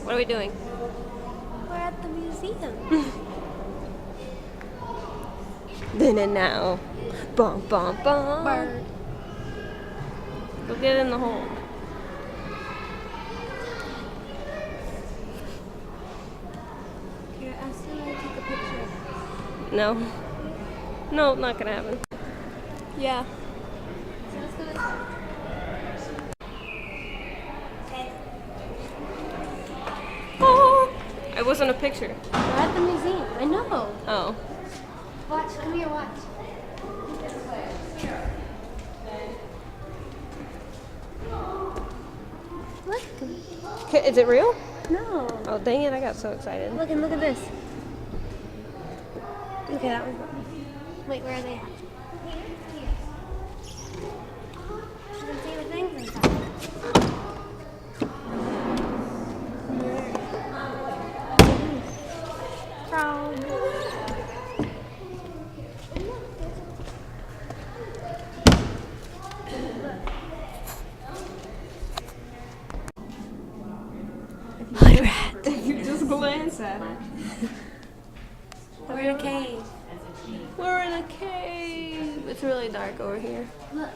What are we doing? We're at the museum. Then and now. Bum, bum, bum. Bird. Go get in the hole. Here, I'm still gonna take a picture. No. No, not gonna happen. Yeah. So let's go this way. Oh, it wasn't a picture. We're at the museum. I know. Oh. Watch. Come here. Watch. Look. Is it real? No. Oh, dang it, I got so excited. Look and look at this. Okay, that one's gone. Wait, where are they? You can see the things inside. Frog. Mud rat. You just glance at it. We're in a cave. We're in a cave. It's really dark over here. Look.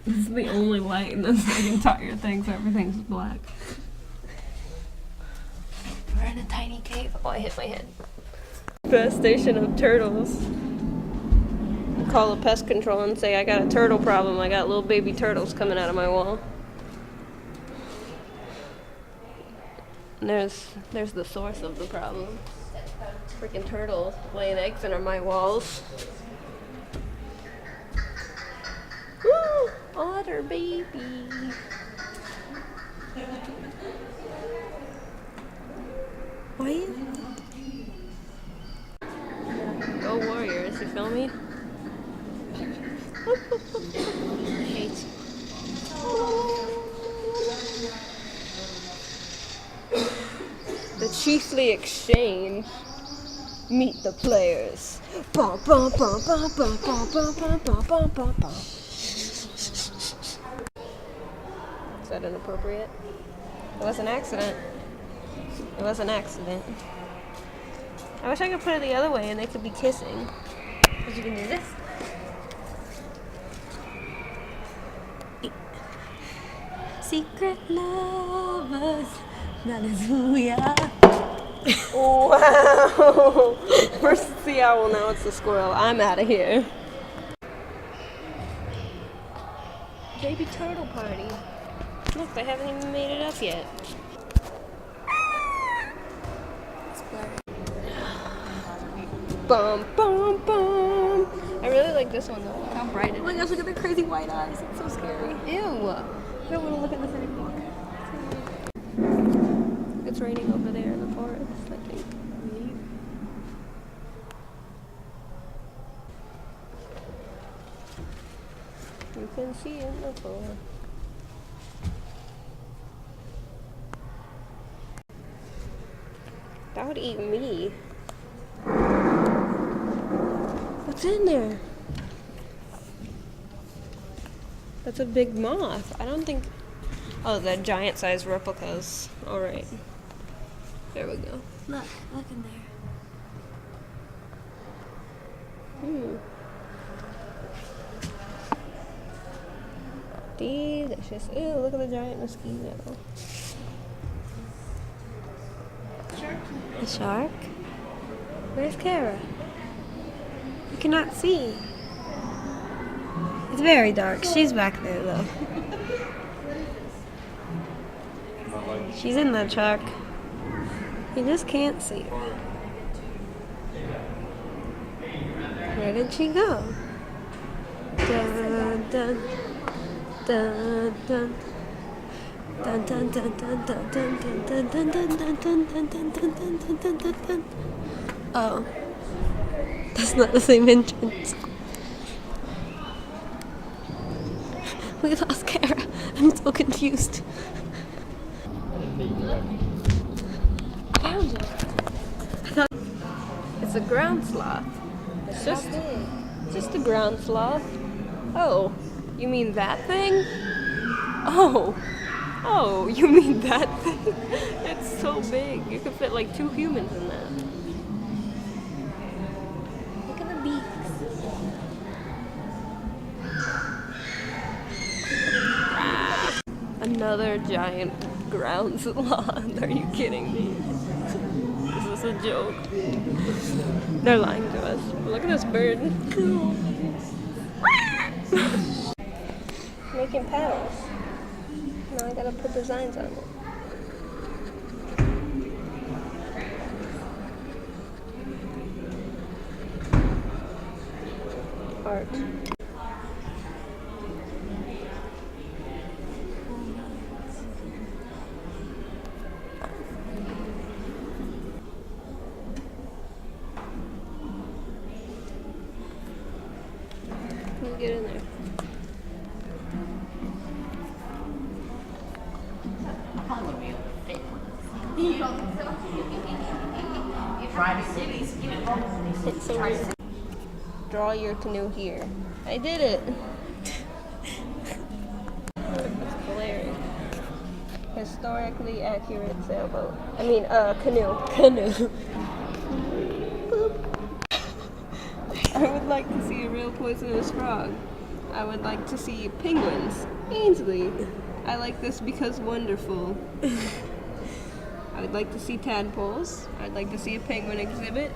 This is the only light in this entire thing, so everything's black. We're in a tiny cave. Oh, I hit my head. Infestation of turtles. Call the pest control and say, I got a turtle problem. I got little baby turtles coming out of my wall. And there's the source of the problem. Freaking turtles laying eggs under my walls. Woo! Otter baby. Why? Go Warriors, you feel me? I hate you. The chiefly exchange. Meet the players. Bum, bum, bum, bum, bum, bum, bum, bum, bum, bum, bum, bum. Is that inappropriate? It was an accident. It was an accident. I wish I could put it the other way and they could be kissing. But you can do this. Secret lovers. That is who we are. Wow! First it's the owl, now it's the squirrel. I'm out of here. Baby turtle party. Look, they haven't even made it up yet. It's blurry. Bum, bum, bum. I really like this one though. Look how bright it Oh my is. gosh, look at their crazy white eyes. It's so scary. Ew. I don't want to look at this anymore. It's raining over there in the forest, I think. You can see in the forest. That would eat me. What's in there? That's a big moth. I don't think... Oh, the giant-sized replicas. Alright. There we go. Look in there. Delicious. Ew, look at the giant mosquito. A shark? Where's Kara? You cannot see. It's very dark. She's back there though. She's in that shark. You just can't see her. Where did she go? Dun dun dun dun. Dun dun dun dun dun dun dun dun dun dun dun dun dun dun dun dun dun dun dun. Oh. That's not the same entrance. We lost Kara. I'm so confused. I found it. I thought It's a ground sloth. It's just a ground sloth. Oh, you mean that thing? Oh, Oh, you mean that thing? It's so big. You could fit like 2 humans in that. Look at the beaks. Another giant ground sloth. Are you kidding me? Is this a joke? They're lying to us. Look at this bird. Making paddles. Now I gotta put designs on it. Art. Let me get in there. It's so weird. Draw your canoe here. I did it. It's hilarious. Historically accurate sailboat. I mean, canoe. Canoe. I would like to see a real poisonous frog. I would like to see penguins. Ainsley. I like this because wonderful. I would like to see tadpoles. I'd like to see a penguin exhibit.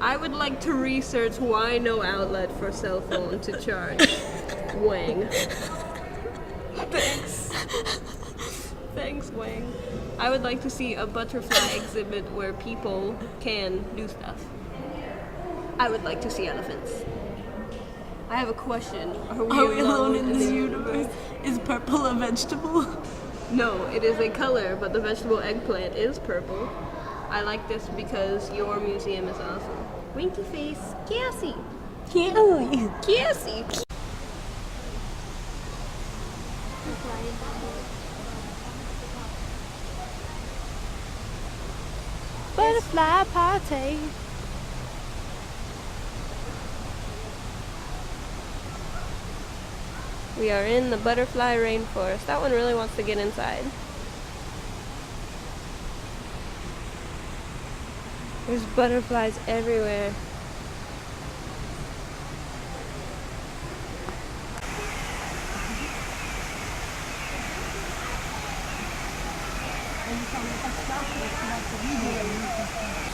I would like to research why no outlet for cell phone to charge. Wang. Thanks. Thanks, Wang. I would like to see a butterfly exhibit where people can do stuff. I would like to see elephants. I have a question. Are we alone in this universe? Is purple a vegetable? No, it is a color, but the vegetable eggplant is purple. I like this because your museum is awesome. Winky face, Cassie. Cassie. Butterfly party. We are in the butterfly rainforest. That one really wants to get inside. There's butterflies everywhere.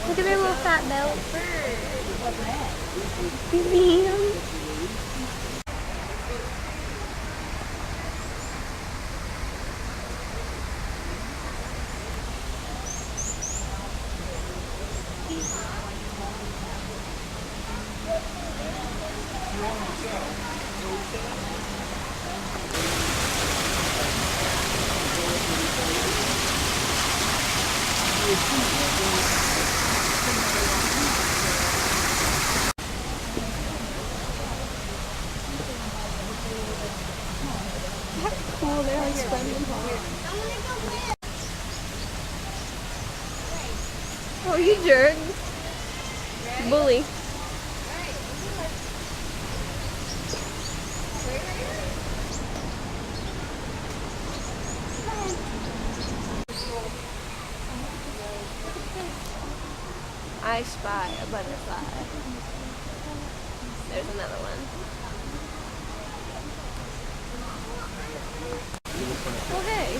Look at their little fat belt. What's that? Museum. Cool, they're like spending hard. Oh, you jerk. Bully. I spy a butterfly. There's another one. Oh, hey.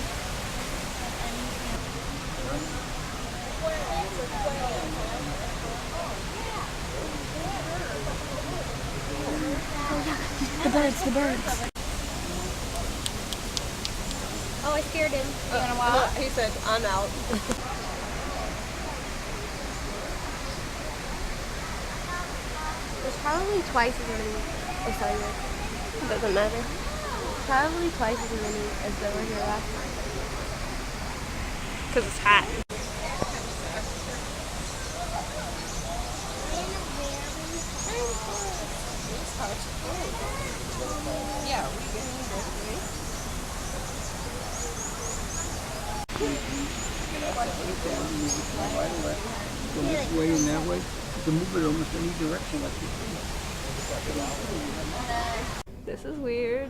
The birds. Oh, I scared him. You gonna walk? He said, I'm out. There's probably twice as many. Oh, sorry. It doesn't matter. Probably twice as many as there were here last night. Because it's hot. Yeah, we get Go this way and that way. You can move it almost any direction like This is weird.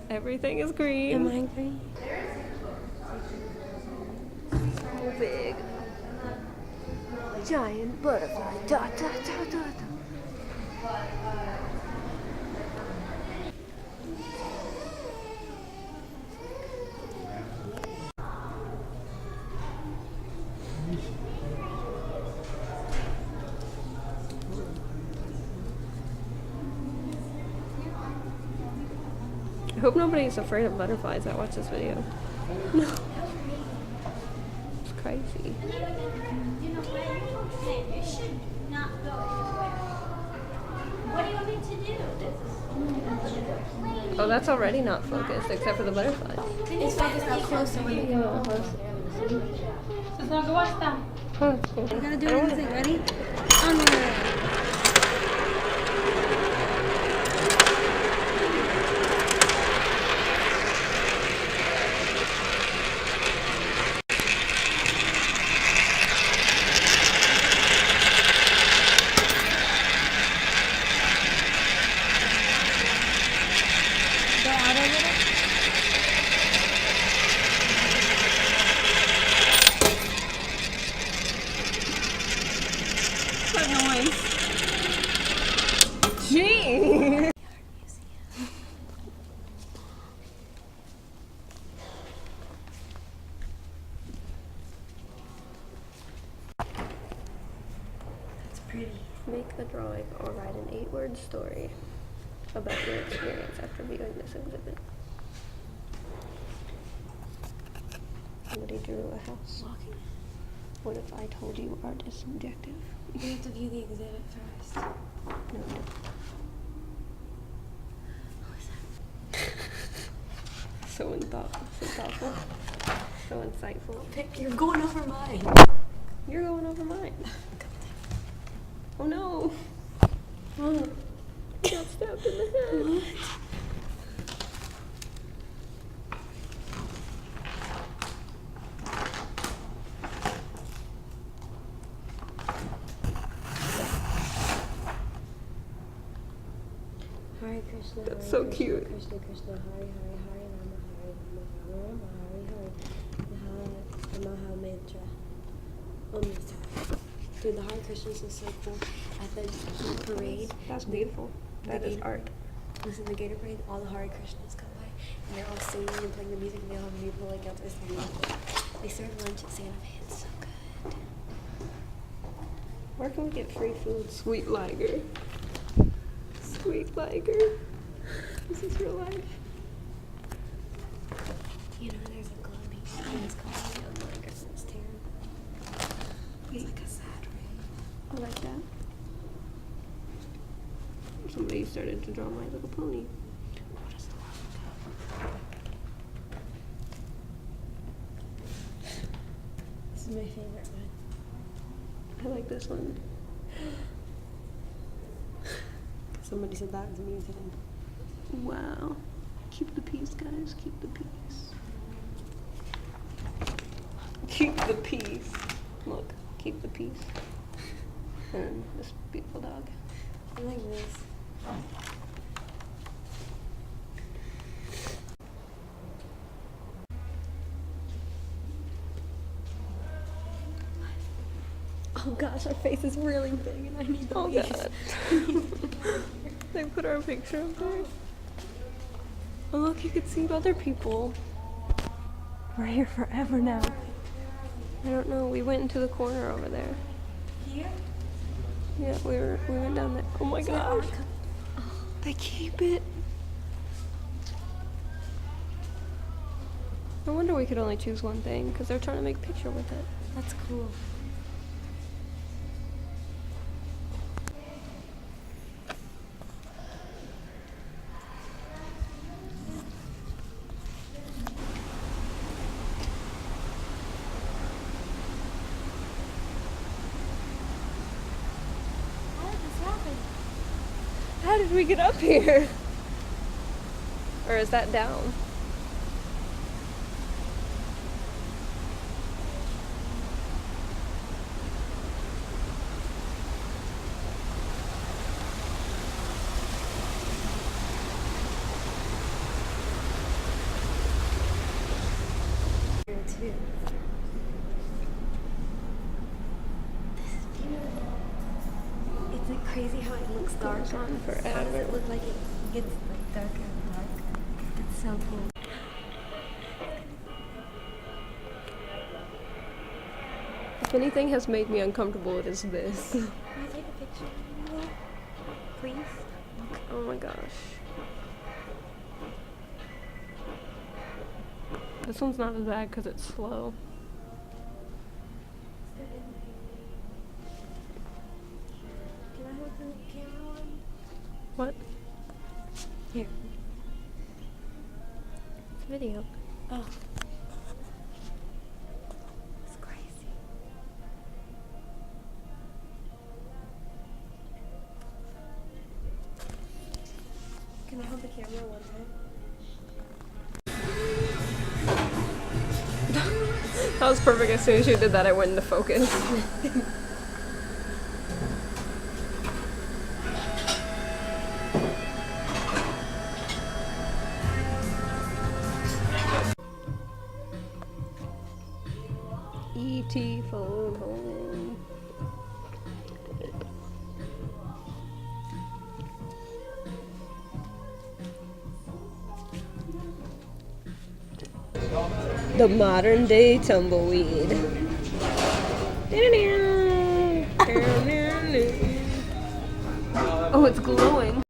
Everything is green. Am I green? giant butterfly. Da, da, da, da, da. I hope nobody's afraid of butterflies that watch this video. No. It's crazy. You know what? You should not go anywhere. What do you want me to do? Oh, that's already not focused, except for the butterfly. It's focused up closer when you go up closer. Oh, that's cool. You gotta do anything. Ready? Onward. Go out a little. That noise. Gee. That's pretty. Make a drawing or write an 8-word story about your experience after viewing this exhibit. Somebody drew a house. Walking. What if I told you art is subjective? You have to view the exhibit first. No, we don't. What was that? So thoughtful, so insightful. You're going over mine. You're going over mine. Oh no! Oh, you got stabbed in the head. Hare Krishna. That's Hare so Krishna, cute. Krishna Krishna. Hare Hare Hare Rama Hare Rama Hare Rama Hare Hare. The Maha Mantra. Dude, the Hare Krishnas is so cool. At the parade. That's beautiful. That is art. Listen, the Gator Parade, all the Hare Krishnas come by, and they're all singing and playing the music, and they all have people like out there. It's beautiful. They serve lunch at Santa Fe. It's so good. Where can we get free food? Sweet Liger. Sweet Liger. This is real life. You know, there's a glowing thing. It's called the Young Liger, and it's terrible. It's like a sad ring. I like that. Somebody started to draw My Little Pony. What is the This is my favorite one. I like this one. Somebody said that was me today. Wow. Keep the peace, guys. Keep the peace. Keep the peace. Look, keep the peace. And this beautiful dog. I like this. Oh gosh, our face is really big and I need the Oh leash. god. They put our picture up there. Oh look, you can see other people. We're here forever now. I don't know, we went into the corner over there. Here? Yeah, we went down there. Oh my gosh. They keep it. No wonder we could only choose one thing, because they're trying to make a picture with it. That's cool. How did this happen? How did we get up here? Or is that down? Here too. This is looks dark. Goes on How does forever. it look like it gets like darker and darker? It's so cool. If anything has made me uncomfortable, it is this. Can I take a picture of you? Please? Oh my gosh. This one's not as bad because it's slow. Can I hold the camera on? What? Here. It's a video. Oh. It's crazy. Can I hold the camera one time? That was perfect. As soon as you did that, I went into focus. E.T. phone home. The modern day tumbleweed. Oh, it's glowing.